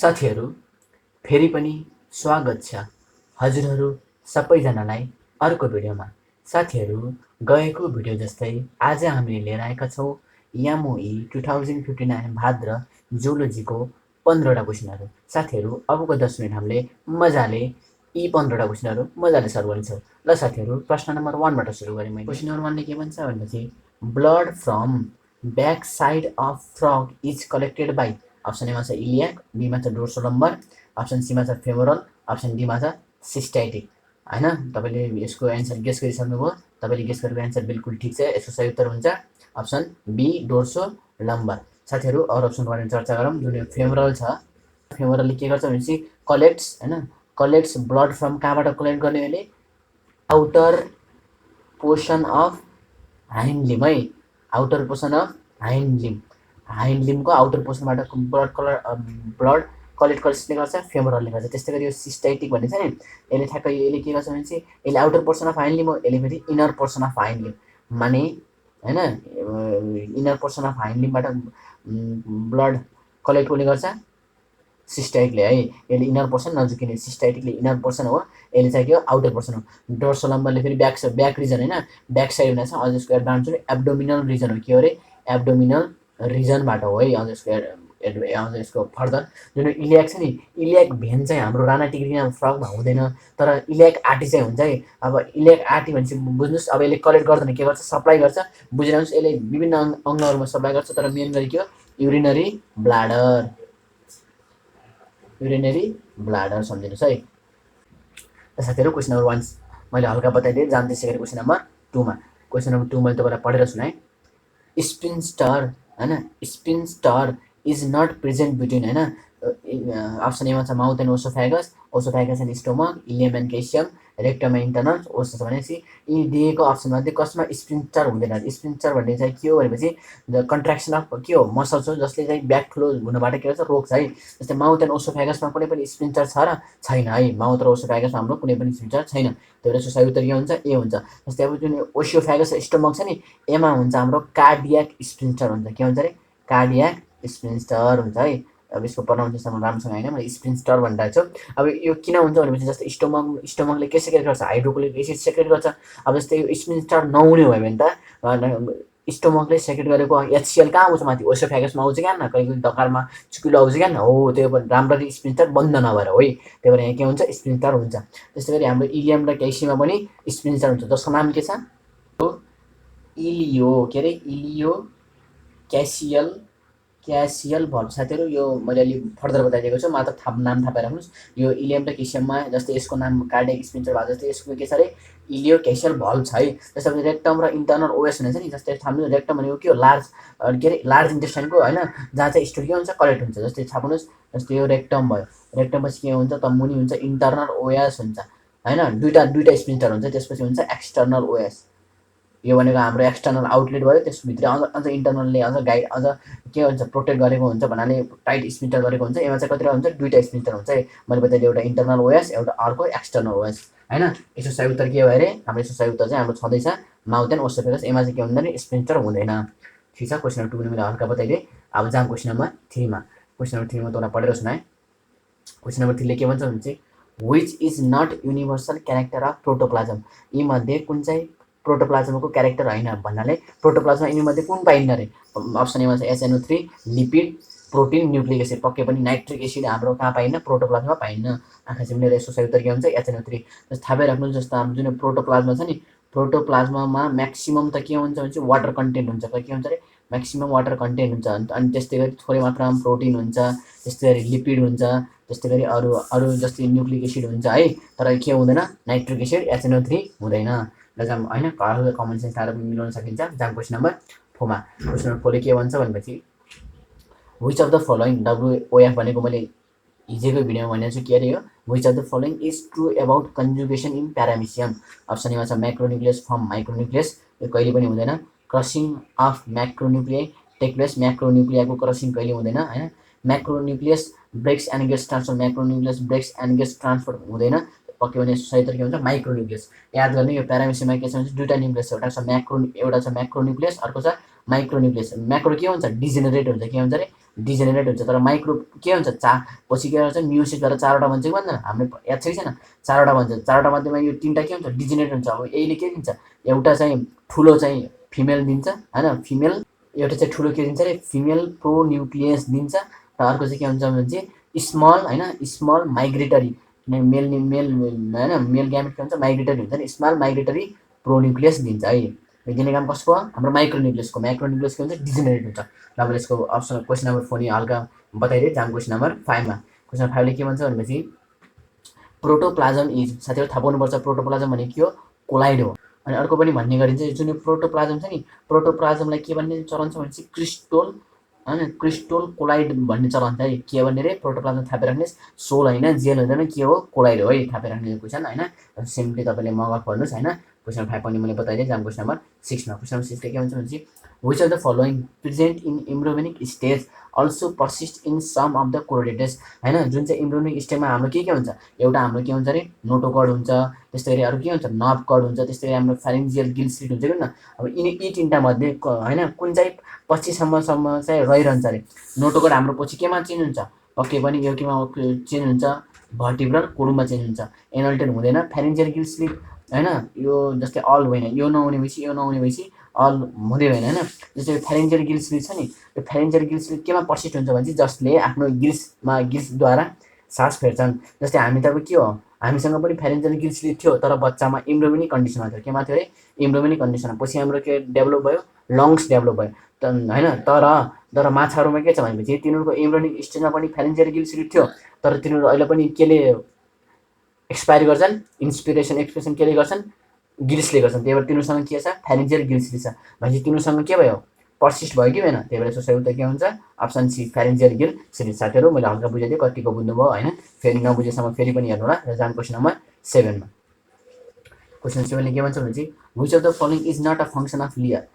साथीहरू फेरि पनि स्वागत छ हजुरहरू सबैजनालाई अर्को भिडियोमा। साथीहरू गएको भिडियो जस्तै आज हामीले लिएर आएका छौँ यामोई 2059 भाद्र जुलोजीको 15वटा क्वेसनहरू। साथीहरू अबको 10 मिनट हामीले मजाले यी 15वटा क्वेसनहरू मजाले सल्भ गर्नेछौँ। ल साथीहरू प्रश्न नम्बर 1 बाट सुरु गरेँ मैले। क्वेसन नम्बर 1 ले के भन्छ भनेपछि blood from back side of frog is collected by. Option एमा छ इलियाक, बीमा छ डोर्सल लम्बर, अप्सन सीमा छ फेमोरल, अप्सन डीमा छ सिस्टाइटिक। हैन, तपाईले यसको एन्सर गेस गरिसक्नुभयो। तपाईले गेस गरेको एन्सर बिल्कुल ठिक छ। यसको सही उत्तर हुन्छ अप्सन बी डोर्सो लम्बर। साथीहरू अरू अप्सनको बारेमा चर्चा गरौँ। जुन फेमोरल छ, फेमोरलले के गर्छ भनेपछि कलेक्ट्स, हैन, कलेक्ट्स ब्लड फ्रम कहाँबाट कलेक्ट गर्ने अहिले outer portion of hind limb है, outer portion of hind limb, hind लिमको आउटर पोर्सनबाट ब्लड कलेक्ट कसले गर्छ फेमोरलले गर्छ। त्यस्तै गरी यो सिस्टाइटिक भन्ने छ नि, यसले ठ्याक्कै यसले के गर्छ भनेपछि यसले outer portion of hind limb हो, यसले फेरि inner portion of hind limb माने हैन, इनर पोर्सन अफ हाइन्ड लिमबाट ब्लड कलेक्ट कसले गर्छ सिस्टाइटिकले है। यसले इनर पोर्सन नझुकिने, सिस्टाइटिकले इनर पोर्सन हो, यसले चाहिँ के हो आउटर पोर्सन हो। डोर्सल लम्बरले फेरि ब्याक रिजन हैन, ब्याक साइड हुनेछ। अझ यसको एडभान्स चाहिँ एब्डोमिनल रिजन हो। के हो रे एब्डोमिनल रिजनबाट हो है। अझ यसको फर्दर जुन इलियाक छ नि, इलियाक भेन चाहिँ हाम्रो राणा टिग्रीमा फ्रगमा हुँदैन, तर इलियाक आर्टी चाहिँ हुन्छ है। अब इलियाक आर्टी भनेपछि बुझ्नुहोस्, अब यसले कलेक्ट गर्दैन, के गर्छ सप्लाई गर्छ। बुझिरहनुहोस्, यसले विभिन्न अङ्गहरूमा सप्लाई गर्छ, तर मेन गरी के हो युरिनरी ब्लाडर, युरिनरी ब्लाडर सम्झिनुहोस् है। साथीहरू क्वेसन नम्बर 1 मैले हल्का बताइदिएँ, जान्दै सेकेन्ड क्वेसन नम्बर 2 मा। क्वेसन नम्बर 2 मैले तपाईँलाई पढेर सुनाएँ। स्पिन्स्टर हैन, sphincter is not present between हैन। अप्सन एमा छ mouth and oesophagus, oesophagus and stomach, ileum and caecum, rectum and internal os छ भनेपछि यी दिएको अप्सनमध्ये कसमा स्पिन्स्टर हुँदैन। स्पिन्स्टर भन्ने चाहिँ के हो भनेपछि द कन्ट्र्याक्सन अफ के हो मसल्स हो, जसले चाहिँ ब्याक फ्लो हुनबाट के गर्छ रोक्छ है। जस्तै माउथ एन्ड ओसोफेगसमा कुनै पनि स्पिन्स्टर छ र छैन है। माउथ र ओसोफेगसमा हाम्रो कुनै पनि स्पिन्स्टर छैन। त्यो भएर सही उत्तर के हुन्छ ए हुन्छ। जस्तै अब जुन ओसियोफेगस स्टोमक छ नि, एमा हुन्छ हाम्रो कार्डियाक स्पिन्स्टर हुन्छ। के हुन्छ रे कार्डियाक स्पिन्स्टर हुन्छ है। अब यसको प्रोनाउन्सिएसन राम्रोसँग हैन, मैले स्पिन्स्टर भनिरहेको छु। अब यो किन हुन्छ भनेपछि जस्तै स्टोमकले के सेक्रेट गर्छ हाइड्रोक्लोरिक एसिड सेक्रेट गर्छ। अब जस्तै यो स्पिन्स्टर नहुने भयो भने त स्टोमकले सेक्रेट गरेको एचसिएल कहाँ आउँछ माथि ओसोफेगसमा आउँछ क्या न, कहिले दकारमा चुकिलो आउँछ क्या न, हो त्यो राम्ररी स्पिन्स्टर बन्द नभएर हो है। त्यही भएर यहाँ के हुन्छ स्पिन्स्टर हुन्छ। त्यस्तै गरी हाम्रो इलियम र क्याल्सियममा पनि स्पिन्स्टर हुन्छ, जसको नाम के छ इलियो, के अरे इलियो क्यासियल भल्भ। साथीहरू यो मैले अलि फर्दर बताइदिएको छु, मात्र नाम थाहा पाइराख्नुहोस्। यो इलियम र क्याल्सियममा जस्तै यसको नाम कार्डियक स्पिन्स्टर भएको जस्तै यसको के छ अरे इलियो क्यासियल भल्भ छ है। जस्तै रेक्टम र इन्टर्नल ओएस हुनेछ नि, जस्तै थाहा रेक्टम भनेको के हो लार्ज के अरे लार्ज इन्टेस्टाइनको हैन, जहाँ चाहिँ स्टोर के हुन्छ कलेक्ट हुन्छ। जस्तै थाहा पाउनुहोस्, जस्तै यो रेक्टम भयो, रेक्टम पछि के हुन्छ त मुनि हुन्छ इन्टर्नल ओएस हुन्छ हैन, दुईटा स्पिन्स्टर हुन्छ। त्यसपछि हुन्छ एक्सटर्नल ओएस, यो भनेको हाम्रो एक्सटर्नल आउटलेट भयो। त्यसभित्र अझ इन्टर्नलले अझ गाइड अझ के हुन्छ प्रोटेक्ट गरेको हुन्छ भन्नाले टाइट स्पिन्स्टर गरेको हुन्छ। यसमा चाहिँ कतिवटा हुन्छ दुईटा स्पिन्स्टर हुन्छ है। मैले बताइदिएँ एउटा इन्टर्नल ओएस, एउटा अर्को एक्सटर्नल ओएस हैन। यसको सही उत्तर के भयो अरे हाम्रो यसको सही उत्तर चाहिँ हाम्रो छँदैछ माउथ एन्ड ओसोफेगस। यसमा चाहिँ के हुँदैन स्पिन्स्टर हुँदैन। ठिक छ, क्वेसन नम्बर 2 मैले हल्का बताइदिएँ। अब जाम क्वेसन नम्बर 3 मा। क्वेसन नम्बर 3 मा तपाईँलाई पढेर सुनाएँ। क्वेसन नम्बर 3 ले के भन्छ भने चाहिँ which is not universal character of protoplasm. यी मध्ये कुन चाहिँ प्रोटोप्लाज्मको क्यारेक्टर होइन भन्नाले प्रोटोप्लाज्म यिनीमध्ये कुन पाइन्न रे। अप्सन एमा छ SNO3, lipid, protein, nucleic acid. पक्कै पनि नाइट्रिक एसिड हाम्रो कहाँ पाइन्न प्रोटोप्लाज्ममा पाइन्न। आँखा चिम्लेर यसको सही उत्तर के हुन्छ SNO3। जस्तो थाहा पाइराख्नु, जस्तो हाम्रो जुन प्रोटोप्लाज्मा छ नि, प्रोटोप्लाज्मामा म्याक्सिमम त के हुन्छ भने चाहिँ वाटर कन्टेन्ट हुन्छ। के हुन्छ रे म्याक्सिमम वाटर कन्टेन्ट हुन्छ। अनि त्यस्तै गरी थोरै मात्रामा प्रोटिन हुन्छ, त्यस्तै गरी लिपिड हुन्छ, त्यस्तै गरी अरू जस्तै न्युक्लिक एसिड हुन्छ है। तर के हुँदैन नाइट्रिक एसिड SNO3 हुँदैन। ल जाम हैन, कमन सेन्स थाहा मिलाउन सकिन्छ। जाम क्वेसन नम्बर 4 मा। क्वेसन नम्बर 4 ले के भन्छ भनेपछि which of the following, WOF भनेको मैले हिजोको भिडियोमा भनेको छु के अरे हो which of the following is true about conjugation in paramecium. Option एमा छ म्याक्रोन्युक्लियस फर्म माइक्रोन्युक्लियस, यो कहिले पनि हुँदैन। Crossing of macronuclei take place, म्याक्रोन्युक्लियाको क्रसिङ कहिले हुँदैन हैन। Macronucleus breaks and gets transfer, macronucleus breaks and gets transfer हुँदैन। पक्कै पनि सही उत्तर के हुन्छ माइक्रोन्युक्लियस। याद गर्ने यो प्यारामिसियममा के छ भने दुईटा न्युक्लियस छ, एउटा छ म्याक्रोन्युक्लियस, अर्को छ माइक्रोन्युक्लियस। म्याक्रो के हुन्छ डिजेनेरेट हुन्छ, के हुन्छ अरे डिजेनेरेट हुन्छ। तर माइक्रो के हुन्छ पछि के गर्छ म्युसिस गरेर 4वटा भन्छ कि भन्दैन, हामीले याद छ कि छैन 4वटा भन्छ। 4वटा मध्येमा यो 3टा के हुन्छ डिजेनेरेट हुन्छ। अब यसले के दिन्छ, एउटा चाहिँ ठुलो चाहिँ फिमेल दिन्छ होइन, फिमेल एउटा चाहिँ ठुलो के दिन्छ अरे फिमेल प्रोन्युक्लियस दिन्छ, र अर्को चाहिँ के हुन्छ भने स्मल होइन स्मल माइग्रेटरी, मेल होइन मेल ग्यामेट के हुन्छ माइग्रेटरी हुन्छ नि, स्मल माइग्रेटरी प्रोन्युक्लियस दिन्छ है। दिने काम कसको हाम्रो माइक्रोन्युक्लियसको। माइक्रोन्युक्लियस के हुन्छ डिजेनेरेट हुन्छ। ल अब यसको अप्सन क्वेसन नम्बर 4 हल्का बताइदिए जाम क्वेसन नम्बर 5 मा। क्वेसन 5 ले के भन्छ भनेपछि प्रोटोप्लाजम इज, साथीहरु थाहा पाउनुपर्छ प्रोटोप्लाजम भनेको के हो कोलाइड हो। अनि अर्को पनि भन्ने गरिन्छ जुन यो प्रोटोप्लाजम छ नि, प्रोटोप्लाजमलाई के भन्ने चलन छ भनेपछि क्रिस्टल होइन क्रिस्टल कोलाइड भन्ने चलन छ है। के भन्ने रे प्रोटोप्लाजम थाहा पाइराख्नुहोस्, सोल होइन जेल हुँदैन, के हो कोलाइड हो है, थाहा पाइराख्ने क्वेसन होइन। सिम्पली तपाईँले मगअप गर्नुहोस् होइन। क्वेसन 5 पनि मैले बताइदिएँ जाम क्वेसन नम्बर 6 मा। क्वेसन नम्बर 6 के भन्छ भनेपछि which of the following present in embryonic stage also persist in some of the choroides होइन। जुन चाहिँ इम्ब्रोनिक स्टेजमा हाम्रो के हुन्छ, एउटा हाम्रो के हुन्छ अरे नोटोकर्ड हुन्छ, त्यस्तै गरी अरू के हुन्छ नर्भ कर्ड हुन्छ, त्यस्तै गरी हाम्रो फेरिन्जियल गिल स्लिट हुन्छ कि न। अब यी 3टा मध्ये होइन कुन चाहिँ पछिसम्म चाहिँ रहिरहन्छ अरे। नोटोकर्ड हाम्रो पछि केमा चेन्ज हुन्छ, पक्कै पनि यो केमा चेन्ज हुन्छ भर्टिब्रल कोलममा चेन्ज हुन्छ, एनल्टेड हुँदैन। फेरिन्जियल गिल स्लिट होइन यो जस्तै अल होइन, यो नहुने भएपछि अल हुँदै होइन होइन। जस्तै फेरिन्जियल गिल स्लिट छ नि, यो फेरिन्जियल गिल स्लिट केमा पर्सिस्ट हुन्छ भने जसले आफ्नो गिल्सद्वारा सास फेर्छन्। जस्तै हामी त अब के हो हामीसँग पनि फेरिन्जियल गिल स्लिट थियो, तर बच्चामा इम्ब्रोनिक कन्डिसनमा थियो। केमा थियो अरे इम्ब्रोनिक कन्डिसनमा। पछि हाम्रो के डेभलप भयो लङ्स डेभलप भयो होइन। तर माछाहरूमा के छ भनेपछि तिनीहरूको इम्ब्रोनिक स्टेजमा पनि फेरिन्जियल गिल स्लिट थियो, तर तिनीहरू अहिले पनि केले एक्सपायर गर्छन्, इन्सपिरेसन एक्सप्रेसन केले गर्छन् गिल्सले गर्छन्। त्यही भएर तिनीहरूसँग के छ फेरिन्जियल गिल स्लिट छ भनेपछि तिनीहरूसँग के भयो पर्सिस्ट भयो कि भएन। त्यही भएर यसको सही उत्तर के हुन्छ अप्सन सी फेरिन्जियल गिल स्लिट। साथीहरू मैले हल्का बुझाइदिएँ, कतिको बुझ्नुभयो होइन, फेरि नबुझेसम्म फेरि पनि हेर्नु होला। र जाम क्वेसन नम्बर 7 मा। क्वेसन 7 ले के भन्छ भनेपछि which of the following is not a function of liver,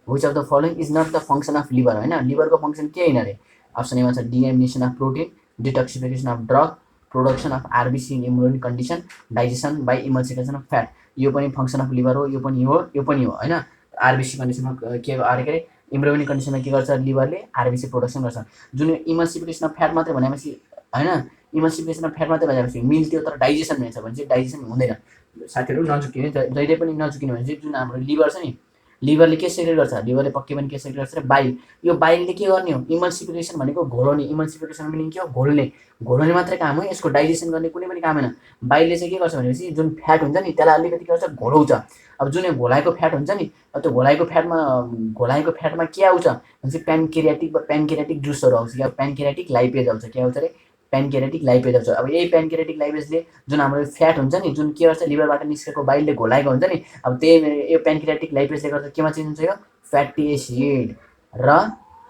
which of the following is not the function of liver होइन। लिभरको फङ्सन के होइन अरे। अप्सन एमा छ deamination of protein, detoxification of drug, production of RBC in anaemic condition, digestion by emulsification of fat. यो पनि function of liver हो, यो पनि हो होइन। आरबिसी कन्डिसनमा के अरे इम्युनिक कन्डिसनमा के गर्छ लिभरले आरबिसी प्रोडक्सन गर्छ। जुन इमल्सिफिकेसन अफ फ्याट मात्रै भनेपछि होइन, इमल्सिफिकेसन अफ फ्याट मात्रै भनेपछि मिल्थ्यो तर डाइजेसन भएछ भने चाहिँ डाइजेसन हुँदैन। साथीहरू नझुकिने, जहिले पनि नझुकिने भने चाहिँ जुन हाम्रो लिभर छ नि, लिभरले के सेक्रेट गर्छ, लिभरले पक्कै पनि के सेक्रेट गर्छ बाइल। यो बाइलले के गर्ने हो इमल्सिफिकेसन भनेको घोलाउने, इमल्सिफिकेसन मिनिङ के हो घोल्ने मात्रै काम हो, यसको डाइजेसन गर्ने कुनै पनि काम होइन। बाइलले चाहिँ के गर्छ भनेपछि जुन फ्याट हुन्छ नि त्यसलाई अलिकति के गर्छ घोलाउँछ। अब जुन यो घोलाएको फ्याट हुन्छ नि, त्यो घोलाएको फ्याटमा के आउँछ भनेपछि प्यानक्रियाटिक जुसहरू आउँछ, या प्यानक्रियाटिक लाइपेज आउँछ। के आउँछ अरे प्यानक्रियाटिक लाइपेज आउँछ। अब यही प्यानक्रियाटिक लाइपेजले जुन हाम्रो फ्याट हुन्छ नि, जुन के गर्छ लिभरबाट निस्केको बाइलले घोलाएको हुन्छ नि, अब त्यही यो प्यानक्रियाटिक लाइपेजले गर्दा केमा चेन्ज हुन्छ यो फ्याटी एसिड र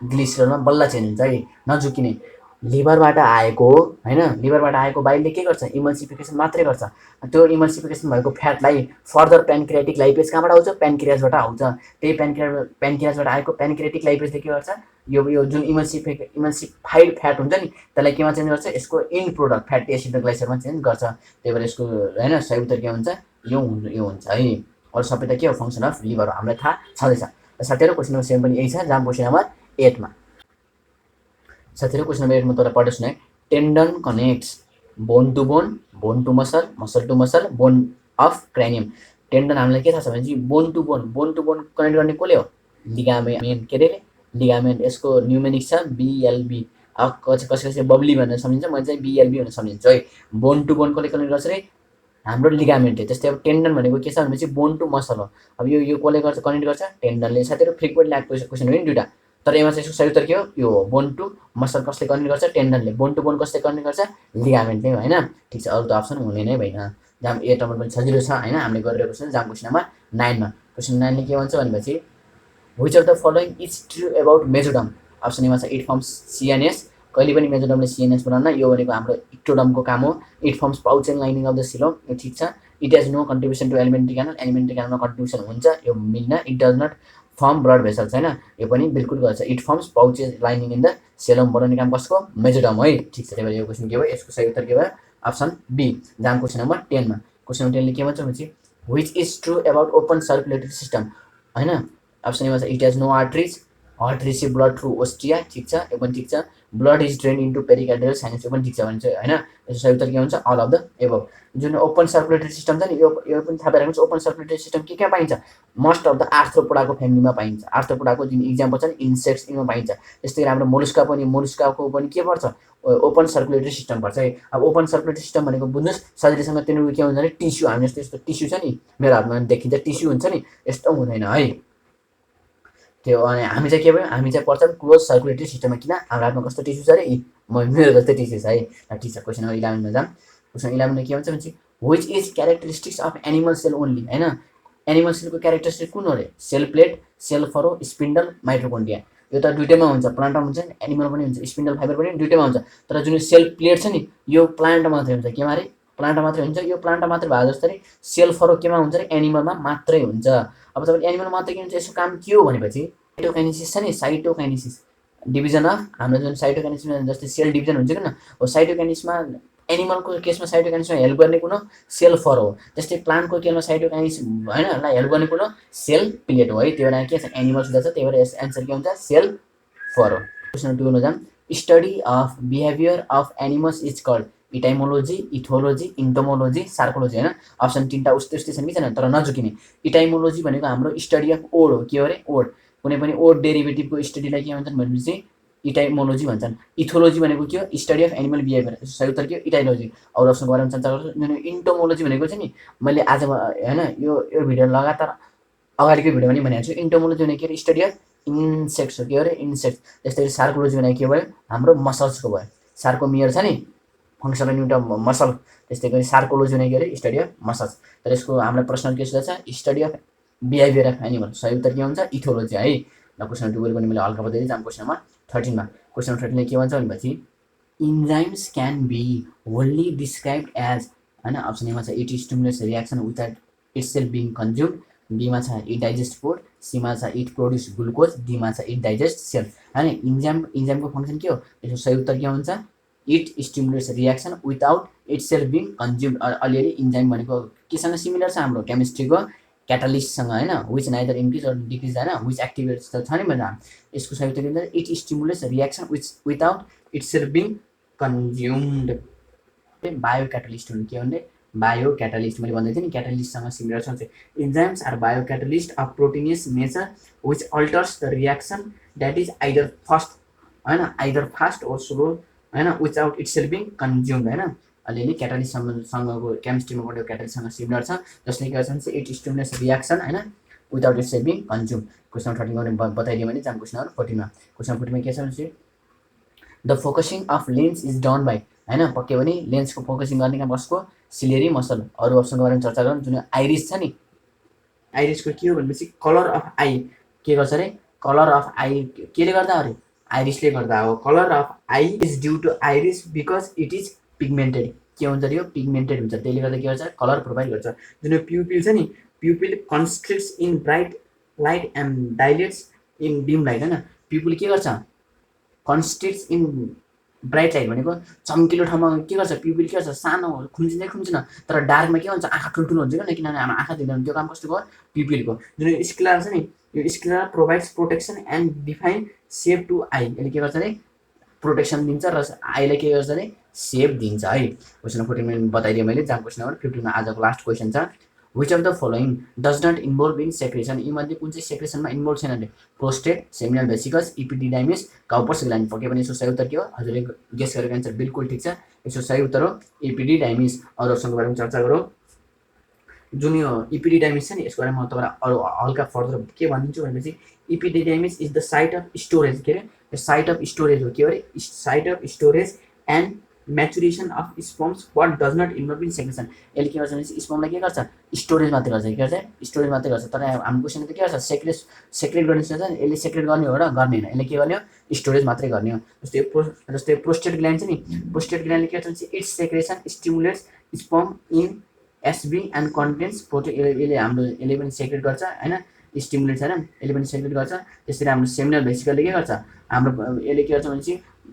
ग्लिसरलमा बल्ल चेन्ज हुन्छ है। नझुकिने लिभरबाट आएको होइन, लिभरबाट आएको बाइलले के गर्छ इमल्सिफिकेसन मात्रै गर्छ। त्यो इमल्सिफिकेसन भएको फ्याटलाई फर्दर प्यानक्रियाटिक लाइपेज कहाँबाट आउँछ प्यानक्रियाजबाट आउँछ। त्यही प्यानक्रियाजबाट आएको प्यानक्रियाटिक लाइपेजले के गर्छ यो जुन इमल्सिफाइड फ्याट हुन्छ नि त्यसलाई केमा चेन्ज गर्छ यसको इन प्रोडक्ट फ्याटी एसिड र ग्लाइसरमा चेन्ज गर्छ। त्यही भएर यसको होइन सही उत्तर के हुन्छ यो हुन्छ है। अरू सबै त के हो फङ्सन अफ लिभर हो, हामीलाई थाहा छँदैछ। साथीहरू क्वेसन नम्बर 7 पनि यही छ। जाम क्वेसन नम्बर 8 मा। साथीहरू क्वेसन नम्बर 8 मा तपाईँ पढ्नुहोस् न। Tendon connects bone to bone, bone to muscle, muscle to muscle, bone of cranium. Tendon हामीलाई के थाहा छ भने बोन टु बोन कनेक्ट गर्ने कसले हो लिगामेन्ट, के अरे लिगामेन्ट। यसको न्युमेरिक छ बिएलबी। अब कसै बब्ली भनेर सम्झिन्छ, मैले चाहिँ बिएलबी भनेर सम्झिन्छु है। बोन टु बोन कसले कनेक्ट गर्छ अरे हाम्रो लिगामेन्टले। त्यस्तै अब टेन्डन भनेको के छ भनेपछि बोन टु मसल हो। अब यो कसले गर्छ कनेक्ट गर्छ टेन्डनले। साथीहरू फ्रिक्वेन्टली आएको क्वेसन हो नि दुईवटा, तर यसमा चाहिँ यसको सही उत्तर के हो यो हो बोन टु मसल कसले कनेक्ट गर्छ टेन्डनले, बोन टु बोन कसले कनेक्ट गर्छ लिगामेन्टले होइन। ठिक छ, अरू त अप्सन हुने नै भएन। जाम 8 नम्बर पनि सजिलो छ होइन, हामीले गरिरहेको क्वेसन। जाम क्वेसन नम्बर 9 मा। क्वेसन 9 ले के भन्छ भनेपछि which of the following is true about मेजोडम। Option एमा छ इट फर्म्स सिएनएस। कहिले पनि मेजोडमले सिएनएस बनाउन, यो भनेको हाम्रो इक्टोडमको काम हो। It forms pouch and lining of the coelom, यो ठिक छ। It has no contribution to alimentary क्यानलमा कन्ट्रिब्युसन हुन्छ, यो मिल्न। It does not form blood vessels होइन, यो पनि बिल्कुल गर्छ। It forms pouch lining in the coelom बनाउने काम कसको मेजोडम है। ठिक छ, त्यही भएर यो क्वेसन के भयो यसको सही उत्तर के भयो अप्सन बी। जाम क्वेसन नम्बर 10 मा। क्वेसन नम्बर 10 ले के भन्छ भनेपछि which is true about open circulatory system होइन। अप्सन एमा छ it has no arteries, heart receive blood through ostia, ठिक छ, यो पनि ठिक छ। Blood is drain into pericardial sinus, यो पनि ठिक छ भने चाहिँ होइन। यसो सही उत्तर के हुन्छ अल अफ द एबभ। जुन ओपन सर्कुलेटरी सिस्टम छ नि यो पनि थाहा पाइराख्नुहोस्। ओपन सर्कुलेटरी सिस्टम के पाइन्छ, मोस्ट अफ द आर्थ्रोपोडाको फ्यामिलीमा पाइन्छ। आर्थ्रोपोडाको जुन इक्जाम्पल छ नि इन्सेक्ट्स यिनमा पाइन्छ। त्यस्तै गरी हाम्रो मोलुस्काको पनि के पर्छ, ओपन सर्कुलेटरी सिस्टम पर्छ है। अब ओपन सर्कुलेटरी सिस्टम भनेको बुझ्नुहोस् सजिलैसँग तिनीहरू के हुन्छ भने टिस्यु, हामी जस्तो यस्तो टिस्यु छ नि, मेरो हातमा देखिन्छ टिस्यु हुन्छ नि, यस्तो हुँदैन है त्यो। अनि हामी चाहिँ के भयो, हामी चाहिँ पर्छ क्लोज सर्कुलेटरी सिस्टममा। किन, हाम्रो हातमा कस्तो टिस्यु छ अरे, मेरो जस्तै टिस्यु छ है। ठिक छ, क्वेसन नम्बर 11 मा जाम। क्वेसन 11 मा के भन्छ भने which is characteristics of animal cell only, होइन। एनिमल सेलको क्यारेक्टरिस्टिक कुन हो अरे, cell plate, cell furrow, spindle, mitochondria. यो त दुइटैमा हुन्छ, प्लान्टमा हुन्छ नि, एनिमल पनि हुन्छ, स्पिन्डल फाइबर पनि दुइटैमा हुन्छ। तर जुन सेल प्लेट छ नि यो प्लान्ट मात्रै हुन्छ, केमा अरे, प्लान्ट मात्रै हुन्छ। यो प्लान्ट मात्रै भए जस्तो अरे सेल फरो केमा हुन्छ अरे, एनिमलमा मात्रै हुन्छ। अब तपाईँले एनिमल मात्रै के हुन्छ, यसको काम के हो भनेपछि साइटोकाइनेसिस छ नि, साइटोकाइनेसिस डिभिजन अफ हाम्रो जुन साइटोकाइनेसिसमा जस्तै सेल डिभिजन हुन्छ किन हो, साइटोकाइनेसिसमा एनिमलको केसमा साइटोकाइनेसिसमा हेल्प गर्ने कुन हो, सेल फरो हो। त्यस्तै प्लान्टको केसमा साइटोकाइनेसिस होइन हेल्प गर्ने कुन हो, सेल प्लेट हो है। त्यो भएर के छ, एनिमल सुधा छ, त्यही भएर यस एन्सर के हुन्छ, सेल फरो। क्वेसन 2 मा जाम। Study of behaviour of animals is called etymology, ethology, entomology, sarcology, होइन। अप्सन तिनवटा उस्तै उस्तै छन् कि छैन, तर नझुकिने। इटाइमोलोजी भनेको हाम्रो स्टडी अफ ओड हो, के हो अरे, ओड। कुनै पनि ओड डेरिभेटिभको स्टडीलाई के भन्छन् भनेपछि इटाइमोलोजी भन्छन्। इथोलोजी भनेको के हो, स्टडी अफ एनिमल बिहेभियर, सही उत्तर के हो, इटाइलोजी। अरू अप्सनको बारेमा चर्चा गर्छु। इन्टोमोलोजी भनेको चाहिँ नि मैले आज होइन यो भिडियो लगातार अगाडिको भिडियोमा नि भनिहाल्छु, इन्टोमोलोजी भनेको के अरे, स्टडी अफ इन्सेक्ट्स हो, के अरे, इन्सेक्ट्स। त्यस्तै सार्कोलोजी भनेको के भयो, हाम्रो मसल्सको भयो, सार्कोमियर छ नि, फङ्सनल युनिट अफ मसल। त्यस्तै गरी सार्कोलोजी भनेको के अरे, स्टडी अफ मसल्स। तर यसको हाम्रो प्रश्न के सोधेको छ, study of behaviour of animal, सही उत्तर के हुन्छ, इथोलोजी है। ल क्वेसन 2 पनि मैले हल्का बताइदिएँ। जाम क्वेसन नम्बर 13 मा। क्वेसन 13 के भन्छ भनेपछि enzymes can be wholly described as, होइन। अप्सन एमा छ it stimulates reaction without itself being consumed, बीमा छ इट डाइजेस्ट फुड, सीमा छ इट प्रोड्युस ग्लुकोज, डीमा छ इट डाइजेस्ट सेल, होइन। इन्जाइमको फङ्सन के हो, यसको सही उत्तर के हुन्छ, it stimulates reaction without itself being consumed. अलिअलि इन्जाइम भनेको केसँग सिमिलर छ, हाम्रो केमिस्ट्रीको क्याटालिस्टसँग, होइन। Which neither increase or decrease, होइन, विच एक्टिभेट्स त छ नि भनेर। यसको सही उत्तर के हुन्छ, it stimulates reaction without itself being consumed. Bio catalyst हुन्, के भन्ने, बायो क्याटालिस्ट। मैले भन्दै थिएँ नि क्याटालिस्टसँग सिमिलर छ। Enzymes are bio catalyst of proteinaceous nature which alters the reaction that is either first, होइन, आइदर फास्ट ओर स्लो, होइन, विदाउट इट्सेल्फ बिङ कन्ज्युम्ड, होइन। अलिअलि क्याटालिस्टसँगको केमिस्ट्रीमा पढेको क्याटालिस्टसँग सिमिलर छ, जसले के गर्छ भने इट स्टिमुलेट्स रियाक्सन, होइन, without itself being consumed. Question 13 गर्ने बताइदियो भने जाम क्वेसन नम्बर 14 मा। क्वेसन 14 मा के छ भने the focusing of lens is done by, होइन, पक्कै पनि लेन्सको फोकसिङ गर्ने काम कसको, सिलेरी मसल। अरू अप्सनको बारेमा चर्चा गरौँ। जुन आइरिस छ नि, आइरिसको के हो भनेपछि कलर अफ आई के गर्छ अरे, कलर अफ आई केले गर्दा अरे, आइरिसले गर्दा हो। Colour of eye is due to iris because it is pigmented, के हुन्छ अरे, यो पिगमेन्टेड हुन्छ, त्यसले गर्दा के गर्छ, कलर प्रोभाइड गर्छ। जुन प्युपिल छ नि, pupil constricts in bright light and dilates in dim light, होइन। प्युपिल के गर्छ, कन्स्ट्रिक्ट्स इन ब्राइट लाइट भनेको चम्किलो ठाउँमा के गर्छ, प्युपिल के गर्छ, सानो खुम्चिँदैन, तर डार्कमा के हुन्छ, आँखा ठुल्ठुलो हुन्छ किन, किनभने हाम्रो आँखा देख्दैन। त्यो काम कस्तो भयो, प्युपिलको। जुन स्क्लेरा छ नि, यो sclera provides protection and define shape to eye, यसले के गर्छ अरे, प्रोटेक्सन दिन्छ र आईलाई के गर्छ अरे, सेप दिन्छ है। क्वेसन 14 बताइदिएँ मैले। जाम क्वेसन नम्बर 15 मा आजको लास्ट क्वेसन छ। Which of the following does not involve in secretion, यीमध्ये कुन चाहिँ सेक्रेसनमा इन्भल्भ छैन अरे, prostate, seminal vesicles, epididymis, Cowper's gland. पक्कै पनि यसको सही उत्तर के हो, हजुरले गेस गरेको एन्सर बिल्कुल ठिक छ, यसको सही उत्तर हो इपिडिडाइमिस। अरू अप्सनको बारेमा चर्चा गरौँ। जुन यो इपिडिडाइमिस छ नि, यसको बारेमा म तपाईँलाई अरू हल्का फर्दर के भनिदिन्छु भनेपछि epididymis is the site of storage, के अरे, साइट अफ स्टोरेज हो, के अरे, site of storage and maturation of sperms but does not involve in secretion. यसले के गर्छ भनेपछि स्पर्मलाई के गर्छ, स्टोरेज मात्रै गर्छ, के गर्छ, स्टोरेज मात्रै गर्छ। तर हाम्रो क्वेसन त के गर्छ, सेक्रेट गर्ने सोच्छ, यसले सेक्रेट गर्ने हो र गर्ने होइन, यसले के गर्ने हो, स्टोरेज मात्रै गर्ने हो। जस्तै प्रोस्टेट ग्ल्यान्ड छ नि, प्रोस्टेट ग्ल्यान्डले के गर्छ भने it's secretion stimulates sperm in SB and contents protect, यसले पनि सेक्रेट गर्छ, होइन, स्टिमुलेट छैन, यसले पनि सेक्रेट गर्छ। त्यसरी हाम्रो सेमिनल भेसिकलले के गर्छ, हाम्रो यसले के गर्छ भनेपछि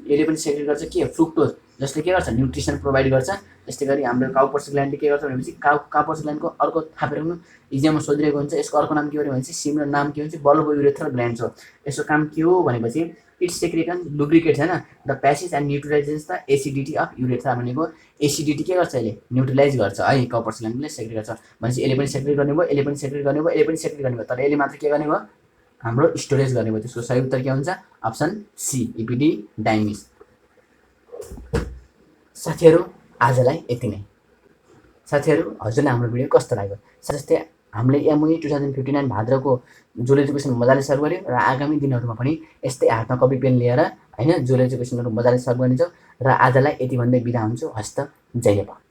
यसले पनि सेक्रेट गर्छ के, फ्रुक्टोज, जसले के गर्छ न्युट्रिसन प्रोभाइड गर्छ। त्यस्तै गरी हाम्रो काउपर्स ग्ल्यान्डले के गर्छ भनेपछि काउपर्स ग्ल्यान्डको अर्को थाहा पाइराख्नु इक्जाममा सोधिरहेको हुन्छ। यसको अर्को नाम के हो भनेपछि सिमिलर नाम के हुन्छ बल्बो युरेथ्रल ग्ल्यान्ड हो। यसको काम के हो भनेपछि इट्स सेक्रेसन लुब्रिकेट छैन the passage and neutralises the acidity of urethra भनेको एसिडिटी के गर्छ यसले न्युट्रलाइज गर्छ है काउपर्स ग्ल्यान्डले सेक्रेट गर्छ भनेपछि यसले पनि सेक्रेट गर्ने भयो यसले पनि सेक्रेट गर्ने भयो यसले पनि सेक्रेट गर्ने भयो तर यसले मात्र के गर्ने भयो हाम्रो स्टोरेज गर्ने भयो। त्यसको सही उत्तर के हुन्छ अप्सन सी इपिडिडाइमिस। साथीहरू आजलाई यति नै। साथीहरू हजुरलाई हाम्रो भिडियो कस्तो लाग्यो जस्तै हामीले एमओई 2059 भाद्रको जुलोजी क्वेसन मजाले सल्भ गर्यो र आगामी दिनहरूमा पनि यस्तै हातमा कपी पेन लिएर होइन जुलोजी क्वेसनहरू मजाले सल्भ गर्नेछौँ र आजलाई यति भन्दै बिदा हुन्छु। हस्त जय नेपाल।